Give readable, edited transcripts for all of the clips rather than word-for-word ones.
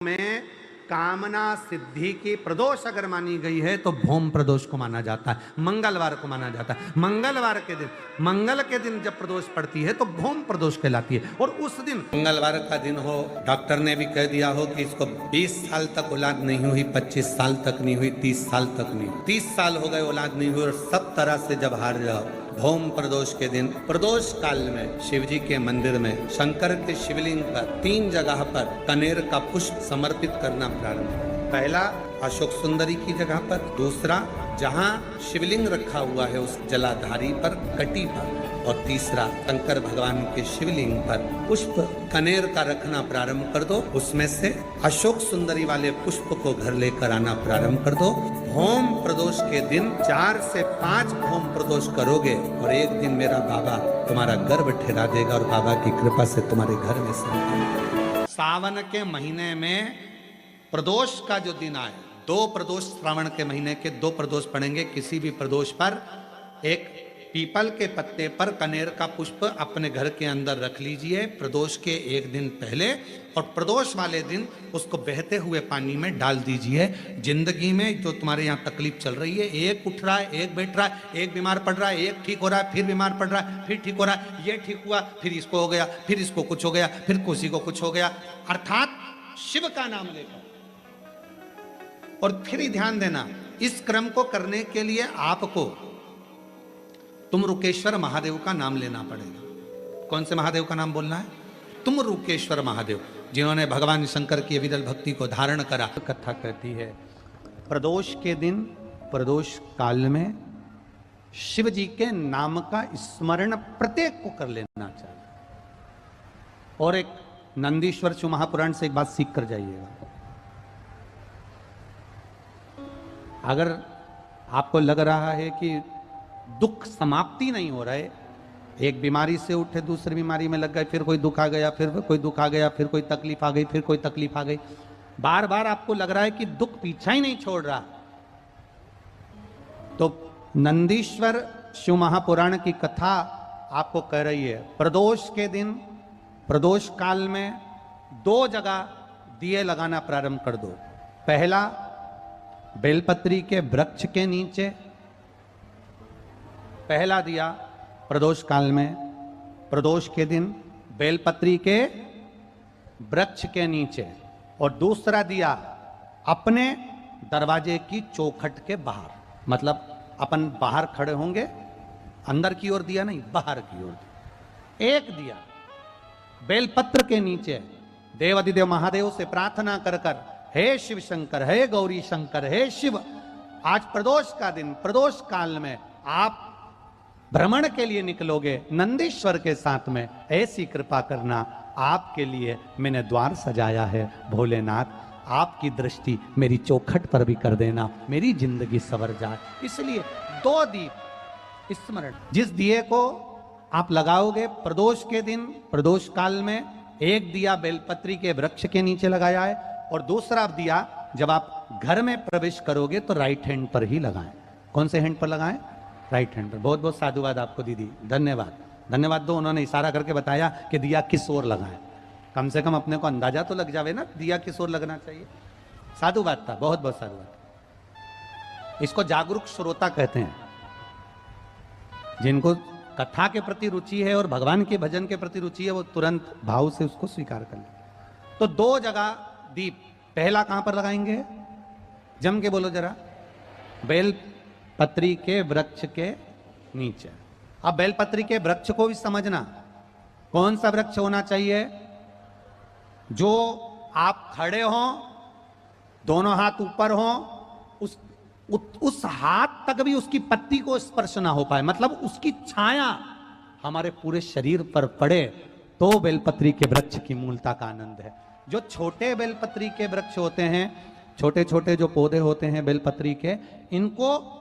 में कामना सिद्धि की प्रदोष अगर मानी गई है तो भौम प्रदोष को माना जाता है, मंगलवार को माना जाता है। मंगलवार के दिन, मंगल के दिन जब प्रदोष पड़ती है तो भौम प्रदोष कहलाती है। और उस दिन मंगलवार का दिन हो, डॉक्टर ने भी कह दिया हो कि इसको 20 साल तक औलाद नहीं हुई, 25 साल तक नहीं हुई, 30 साल तक नहीं हुई, 30 साल हो गए औलाद नहीं हुई और सब तरह से जब हार जाओ, भौम प्रदोष के दिन प्रदोष काल में शिव जी के मंदिर में शंकर के शिवलिंग पर 3 जगह पर कनेर का पुष्प समर्पित करना प्रारंभ। पहला अशोक सुंदरी की जगह पर, दूसरा जहां शिवलिंग रखा हुआ है उस जलाधारी पर, कटी पर, और तीसरा शंकर भगवान के शिवलिंग पर पुष्प कनेर का रखना प्रारंभ कर दो। उसमें से अशोक सुंदरी वाले पुष्प को घर लेकर आना प्रारंभ कर दो। भौम प्रदोष के दिन 4 से 5 भौम प्रदोष करोगे और एक दिन मेरा बाबा तुम्हारा गर्भ ठहरा देगा और बाबा की कृपा से तुम्हारे घर में संतान। सावन के महीने में प्रदोष का जो दिन आए, 2 प्रदोष श्रावण के महीने के 2 प्रदोष पड़ेंगे। किसी भी प्रदोष पर एक पीपल के पत्ते पर कनेर का पुष्प अपने घर के अंदर रख लीजिए प्रदोष के एक दिन पहले, और प्रदोष वाले दिन उसको बहते हुए पानी में डाल दीजिए। जिंदगी में जो तुम्हारे यहाँ तकलीफ चल रही है, एक उठ रहा है, एक बैठ रहा है, एक बीमार पड़ रहा है, एक ठीक हो रहा है, फिर बीमार पड़ रहा है, फिर ठीक हो रहा है, ये ठीक हुआ, फिर इसको हो गया, फिर इसको कुछ हो गया, फिर किसी को कुछ हो गया, अर्थात शिव का नाम लेकर। और फिर ही ध्यान देना, इस क्रम को करने के लिए आपको तुम रुकेश्वर महादेव का नाम लेना पड़ेगा। कौन से महादेव का नाम बोलना है? तुम रुकेश्वर महादेव, जिन्होंने भगवान शंकर की अविरल भक्ति को धारण करा। कथा कहती है प्रदोष के दिन, प्रदोष काल में शिव जी के नाम का स्मरण प्रत्येक को कर लेना चाहिए। और एक नंदीश्वर शिव महापुराण से एक बात सीख कर जाइएगा। अगर आपको लग रहा है कि दुख समाप्ति नहीं हो रहे, एक बीमारी से उठे दूसरी बीमारी में लग गए, फिर कोई दुख आ गया, फिर कोई दुख आ गया, फिर कोई तकलीफ आ गई, फिर कोई तकलीफ आ गई, बार बार आपको लग रहा है कि दुख पीछा ही नहीं छोड़ रहा, तो नंदीश्वर शिव महापुराण की कथा आपको कह रही है प्रदोष के दिन, प्रदोष काल में 2 जगह दिए लगाना प्रारंभ कर दो। पहला बेलपत्री के वृक्ष के नीचे, पहला दिया प्रदोष काल में, प्रदोष के दिन बेलपत्री के वृक्ष के नीचे, और दूसरा दिया अपने दरवाजे की चौखट के बाहर। मतलब अपन बाहर खड़े होंगे, अंदर की ओर दिया नहीं, बाहर की ओर दिया। एक दिया बेलपत्र के नीचे देवाधिदेव महादेव से प्रार्थना कर कर, हे शिव शंकर, हे गौरी शंकर, हे शिव, आज प्रदोष का दिन, प्रदोष काल में आप भ्रमण के लिए निकलोगे नंदीश्वर के साथ में, ऐसी कृपा करना, आपके लिए मैंने द्वार सजाया है भोलेनाथ, आपकी दृष्टि मेरी चौखट पर भी कर देना, मेरी जिंदगी सवर जाए। इसलिए 2 दीप स्मरण, जिस दिए को आप लगाओगे प्रदोष के दिन, प्रदोष काल में, एक दिया बेलपत्री के वृक्ष के नीचे लगाया है, और दूसरा दिया जब आप घर में प्रवेश करोगे तो राइट हैंड पर ही लगाएं। कौन से हैंड पर लगाएं? राइट हैंड पर। बहुत बहुत साधुवाद आपको दीदी, धन्यवाद, धन्यवाद दो। उन्होंने इशारा करके बताया कि दिया किस ओर लगाएं, कम से कम अपने को अंदाजा तो लग जावे ना दिया किस ओर लगना चाहिए। साधुवाद था, बहुत बहुत साधुवाद। इसको जागरूक श्रोता कहते हैं, जिनको कथा के प्रति रुचि है और भगवान के भजन के प्रति रुचि है, वो तुरंत भाव से उसको स्वीकार कर ले। तो 2 जगह दीप, पहला कहां पर लगाएंगे? जम के बोलो जरा। बेल पत्री के वृक्ष के नीचे। अब बेलपत्री के वृक्ष को भी समझना, कौन सा वृक्ष होना चाहिए? जो आप खड़े हो, दोनों हाथ ऊपर हो, उस हाथ तक भी उसकी पत्ती को स्पर्श ना हो पाए, मतलब उसकी छाया हमारे पूरे शरीर पर पड़े, तो बेलपत्री के वृक्ष की मूलता का आनंद है। जो छोटे बेलपत्री के वृक्ष होते हैं, छोटे छोटे जो पौधे होते हैं बेलपत्री के, इनको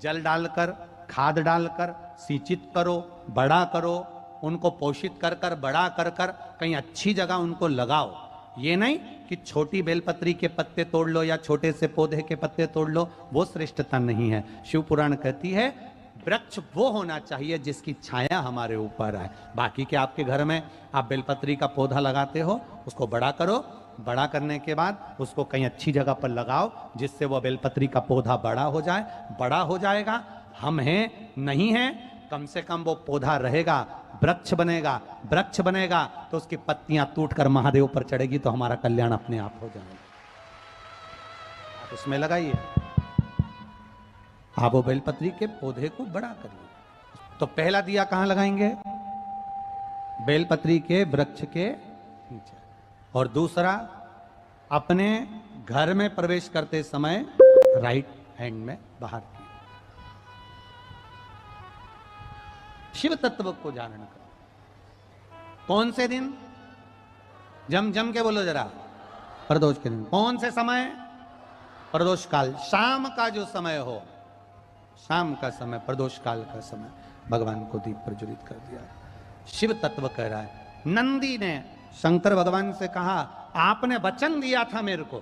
जल डालकर, खाद डालकर सिंचित करो, बड़ा करो, उनको पोषित कर कर, बड़ा कर कर कहीं अच्छी जगह उनको लगाओ। ये नहीं कि छोटी बेलपत्री के पत्ते तोड़ लो या छोटे से पौधे के पत्ते तोड़ लो, वो श्रेष्ठता नहीं है। शिव पुराण कहती है वृक्ष वो होना चाहिए जिसकी छाया हमारे ऊपर आए। बाकी के आपके घर में आप बेलपत्री का पौधा लगाते हो, उसको बड़ा करो, बड़ा करने के बाद उसको कहीं अच्छी जगह पर लगाओ जिससे वो बेलपत्री का पौधा बड़ा हो जाए। बड़ा हो जाएगा, हम हैं नहीं हैं, कम से कम वो पौधा रहेगा, वृक्ष बनेगा। वृक्ष बनेगा तो उसकी पत्तियां टूटकर महादेव पर चढ़ेगी तो हमारा कल्याण अपने आप हो जाएगा। आप उसमें लगाइए, आप वो बेलपत्री के पौधे को बड़ा करिए। तो पहला दिया कहां लगाएंगे? बेलपत्री के वृक्ष के नीचे। और दूसरा, अपने घर में प्रवेश करते समय राइट हैंड में बाहर की। शिव तत्व को जानन करो। कौन से दिन? जम जम के बोलो जरा। प्रदोष के दिन। कौन से समय? प्रदोष काल, शाम का जो समय हो, शाम का समय, प्रदोष काल का समय भगवान को दीप प्रज्वलित कर दिया। शिव तत्व कह रहा है। नंदी ने शंकर भगवान से कहा, आपने वचन दिया था मेरे को,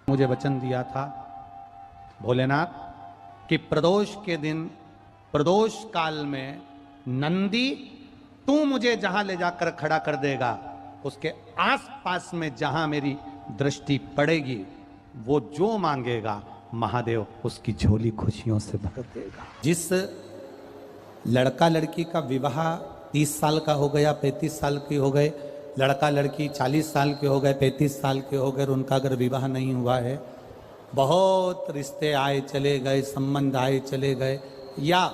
मुझे वचन दिया था भोलेनाथ कि प्रदोष के दिन, प्रदोष काल में नंदी तू मुझे जहां ले जाकर खड़ा कर देगा, उसके आसपास में जहां मेरी दृष्टि पड़ेगी, वो जो मांगेगा महादेव उसकी झोली खुशियों से भर देगा। जिस लड़का लड़की का विवाह 30 साल का हो गया, 35 साल के हो गए, लड़का लड़की 40 साल के हो गए, 35 साल के हो गए, और उनका अगर विवाह नहीं हुआ है, बहुत रिश्ते आए चले गए, संबंध आए चले गए, या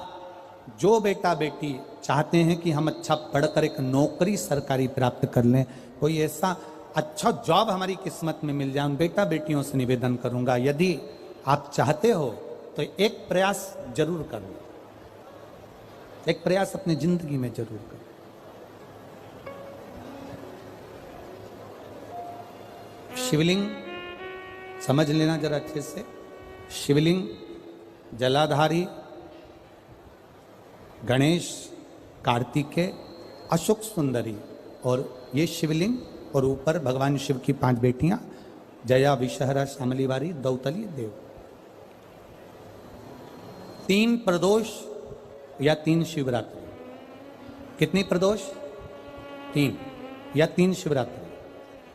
जो बेटा बेटी चाहते हैं कि हम अच्छा पढ़कर एक नौकरी सरकारी प्राप्त कर लें, कोई ऐसा अच्छा जॉब हमारी किस्मत में मिल जाए, उन बेटा बेटियों से निवेदन करूंगा, यदि आप चाहते हो तो एक प्रयास जरूर करो, एक प्रयास अपनी जिंदगी में जरूर करो। शिवलिंग समझ लेना जरा अच्छे से। शिवलिंग जलाधारी गणेश, कार्तिकेय, अशोक सुंदरी, और ये शिवलिंग, और ऊपर भगवान शिव की 5 बेटियां, जया, विषहरा, शामलीवारी, दौतली, देव। 3 प्रदोष या 3 शिवरात्रि। कितनी प्रदोष? 3 या 3 शिवरात्रि।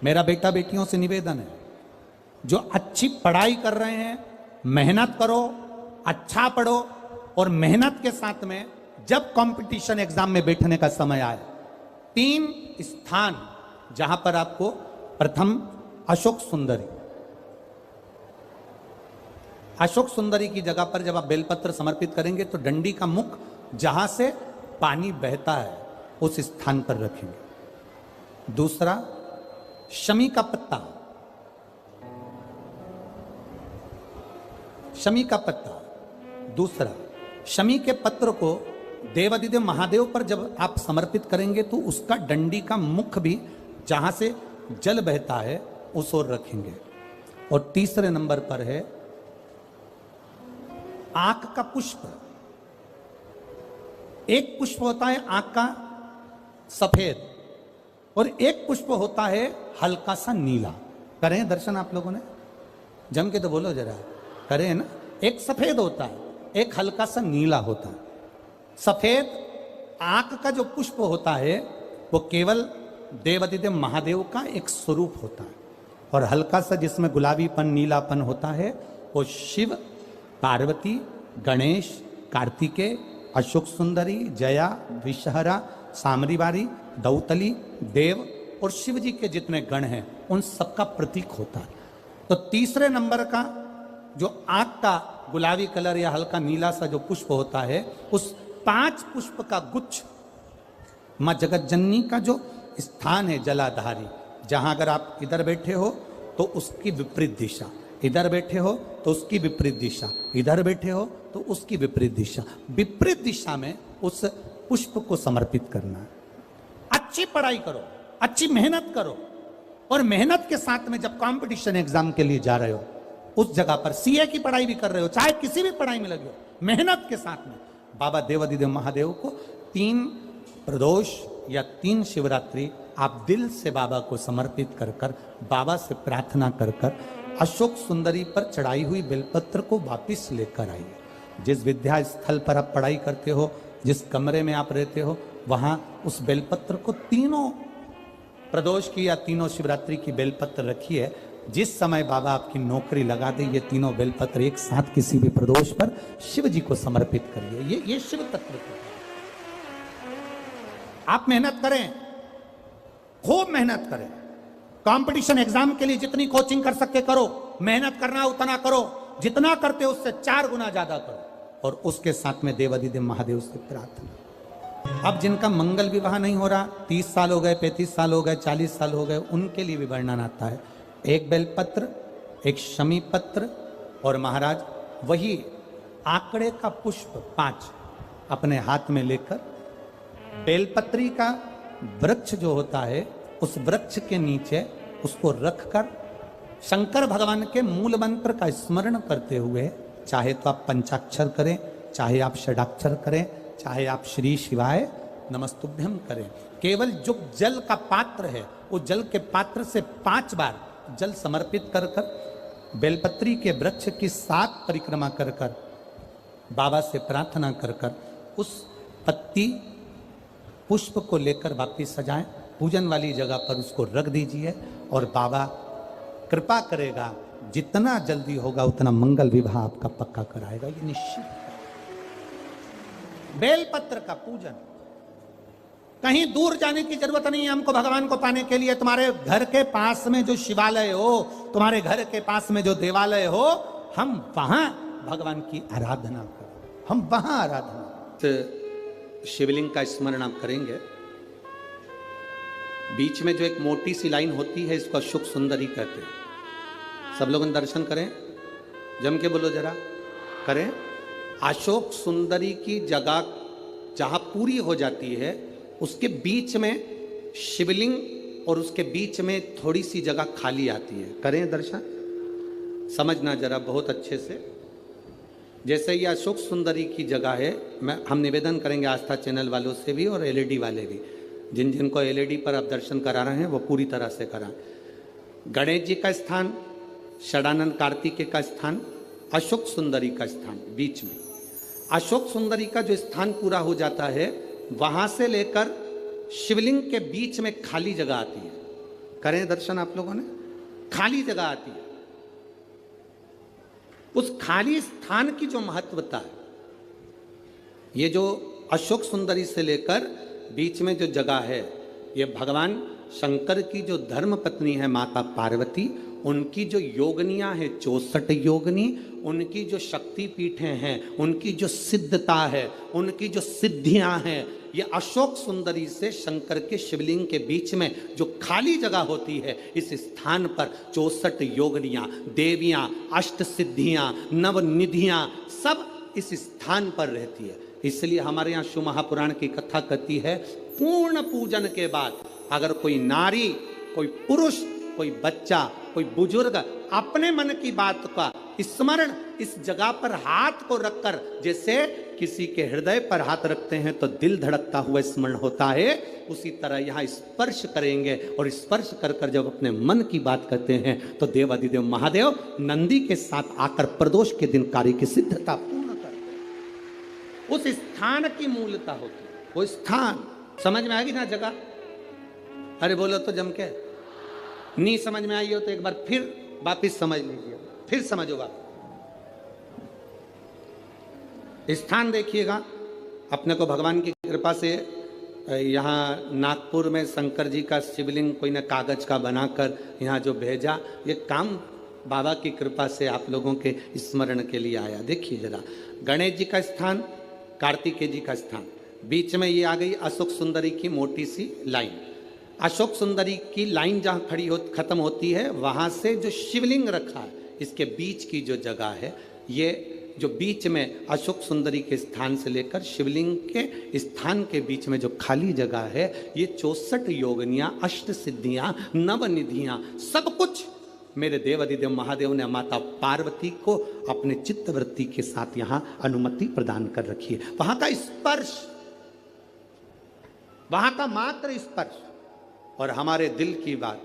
मेरा बेटा बेटियों से निवेदन है, जो अच्छी पढ़ाई कर रहे हैं, मेहनत करो, अच्छा पढ़ो, और मेहनत के साथ में जब कंपटीशन एग्जाम में बैठने का समय आए, 3 स्थान जहां पर आपको, प्रथम अशोक सुंदरी, अशोक सुंदरी की जगह पर जब आप बेलपत्र समर्पित करेंगे तो डंडी का मुख जहां से पानी बहता है उस स्थान पर रखेंगे। दूसरा, शमी का पत्ता, शमी का पत्ता। दूसरा, शमी के पत्र को देवादिदेव महादेव पर जब आप समर्पित करेंगे तो उसका डंडी का मुख भी जहां से जल बहता है उस ओर रखेंगे। और तीसरे नंबर पर है आंख का पुष्प। एक पुष्प होता है आंख का सफेद, और एक पुष्प होता है हल्का सा नीला। करें दर्शन आप लोगों ने? जम के तो बोलो जरा, करें ना? एक सफेद होता है, एक हल्का सा नीला होता है। सफेद आंख का जो पुष्प होता है वो केवल देवादिदेव महादेव का एक स्वरूप होता है, और हल्का सा जिसमें गुलाबीपन, नीलापन होता है वो शिव, पार्वती, गणेश, कार्तिकेय, अशोक सुंदरी, जया, विषहरा, सामरीवारी, दौतली, देव और शिव जी के जितने गण हैं उन सबका प्रतीक होता है। तो तीसरे नंबर का जो आंख का गुलाबी कलर या हल्का नीला सा जो पुष्प होता है, उस 5 पुष्प का गुच्छ मां जगत जननी का जो स्थान है जलाधारी, जहां अगर आप इधर बैठे हो तो उसकी विपरीत दिशा, इधर बैठे हो तो उसकी विपरीत दिशा, इधर बैठे हो तो उसकी विपरीत दिशा, विपरीत दिशा में उस पुष्प को समर्पित करना है। अच्छी पढ़ाई करो, अच्छी मेहनत करो, और मेहनत के साथ में जब कंपटीशन एग्जाम के लिए जा रहे हो उस जगह पर, सीए की पढ़ाई भी कर रहे हो, चाहे किसी भी पढ़ाई में लगे हो, मेहनत के साथ में बाबा देवादिदेव महादेव को 3 प्रदोष या 3 शिवरात्रि आप दिल से बाबा को समर्पित कर कर, बाबा से प्रार्थना कर कर अशोक सुंदरी पर चढ़ाई हुई बेलपत्र को वापिस लेकर आइए। जिस विद्या स्थल पर आप पढ़ाई करते हो, जिस कमरे में आप रहते हो, वहां उस बेलपत्र को तीनों प्रदोष की या तीनों शिवरात्रि की बेलपत्र रखी है। जिस समय बाबा आपकी नौकरी लगा दे, ये तीनों बेलपत्र एक साथ किसी भी प्रदोष पर शिव जी को समर्पित करिए। ये शिव तत्व है। आप मेहनत करें, खूब मेहनत करें। कंपटीशन एग्जाम के लिए जितनी कोचिंग कर सकते करो, मेहनत करना उतना करो, जितना करते उससे 4 गुना ज्यादा करो। और उसके साथ में देवाधिदेव महादेव से प्रार्थना। अब जिनका मंगल विवाह नहीं हो रहा, 30 साल हो गए, 35 साल हो गए, 40 साल हो गए, उनके लिए भी वर्णन आता है। एक बेलपत्र, एक शमी पत्र और महाराज वही आंकड़े का पुष्प 5 अपने हाथ में लेकर बेलपत्री का वृक्ष जो होता है उस वृक्ष के नीचे उसको रखकर शंकर भगवान के मूल मंत्र का स्मरण करते हुए, चाहे तो आप पंचाक्षर करें, चाहे आप षडाक्षर करें, चाहे आप श्री शिवाय नमस्तुभ्यम करें, केवल जो जल का पात्र है वो जल के पात्र से 5 बार जल समर्पित कर कर बेलपत्री के वृक्ष की 7 परिक्रमा कर कर बाबा से प्रार्थना कर कर उस पत्ती पुष्प को लेकर वापिस सजाएं, पूजन वाली जगह पर उसको रख दीजिए और बाबा कृपा करेगा, जितना जल्दी होगा उतना मंगल विवाह आपका पक्का कराएगा, ये निश्चित। बेलपत्र का पूजन, कहीं दूर जाने की जरूरत नहीं है हमको भगवान को पाने के लिए। तुम्हारे घर के पास में जो शिवालय हो, तुम्हारे घर के पास में जो देवालय हो, हम वहां भगवान की आराधना करें, हम वहां आराधना। शिवलिंग का स्मरण आप करेंगे, बीच में जो एक मोटी सी लाइन होती है इसको अशोक सुंदरी कहते हैं। सब लोग दर्शन करें, जम के बोलो जरा, करें। अशोक सुंदरी की जगह जहां पूरी हो जाती है उसके बीच में शिवलिंग और उसके बीच में थोड़ी सी जगह खाली आती है। करें दर्शन, समझना जरा बहुत अच्छे से। जैसे ये अशोक सुंदरी की जगह है, हम निवेदन करेंगे आस्था चैनल वालों से भी और एलईडी वाले भी, जिन जिनको एलईडी पर आप दर्शन करा रहे हैं वो पूरी तरह से कराएं। गणेश जी का स्थान, षडानंद कार्तिकेय का स्थान, अशोक सुंदरी का स्थान बीच में। अशोक सुंदरी का जो स्थान पूरा हो जाता है वहां से लेकर शिवलिंग के बीच में खाली जगह आती है। करें दर्शन आप लोगों ने, खाली जगह आती है। उस खाली स्थान की जो महत्वता है, ये जो अशोक सुंदरी से लेकर बीच में जो जगह है, ये भगवान शंकर की जो धर्म पत्नी है माता पार्वती, उनकी जो योगनियां हैं 64 योगनी, उनकी जो शक्ति पीठें हैं, उनकी जो सिद्धता है, उनकी जो सिद्धियां हैं, ये अशोक सुंदरी से शंकर के शिवलिंग के बीच में जो खाली जगह होती है, इस स्थान पर 64 योगनियां, देवियां, अष्ट सिद्धियां, नवनिधियां सब इस स्थान पर रहती है। इसलिए हमारे यहाँ शिव महापुराण की कथा कहती है, पूर्ण पूजन के बाद अगर कोई नारी, कोई पुरुष, कोई बच्चा, कोई बुजुर्ग अपने मन की बात का स्मरण इस जगह पर हाथ को रखकर, जैसे किसी के हृदय पर हाथ रखते हैं तो दिल धड़कता हुआ स्मरण होता है, उसी तरह यहाँ स्पर्श करेंगे और स्पर्श कर कर जब अपने मन की बात करते हैं तो देवाधिदेव महादेव नंदी के साथ आकर प्रदोष के दिन कार्य की सिद्धता पूर्ण करते हैं। उस स्थान की मूलता होती है, वो स्थान समझ में आएगी ना जगह। अरे बोलो तो जम के, नहीं समझ में आई हो तो एक बार फिर वापिस समझ लीजिए, फिर समझोगा। स्थान देखिएगा, अपने को भगवान की कृपा से यहाँ नागपुर में शंकर जी का शिवलिंग कोई ने कागज का बनाकर यहाँ जो भेजा, ये काम बाबा की कृपा से आप लोगों के स्मरण के लिए आया। देखिए जरा, गणेश जी का स्थान, कार्तिकेय जी का स्थान, बीच में ये आ गई अशोक सुंदरी की मोटी सी लाइन। अशोक सुंदरी की लाइन जहाँ खत्म होती है, वहाँ से जो शिवलिंग रखा है इसके बीच की जो जगह है, ये जो बीच में अशोक सुंदरी के स्थान से लेकर शिवलिंग के स्थान के बीच में जो खाली जगह है, ये 64 योगनियाँ, अष्ट सिद्धियाँ, नवनिधियाँ, सब कुछ मेरे देवाधिदेव महादेव ने माता पार्वती को अपने चित्तवृत्ति के साथ यहाँ अनुमति प्रदान कर रखी है। वहाँ का स्पर्श, वहाँ का मात्र स्पर्श और हमारे दिल की बात,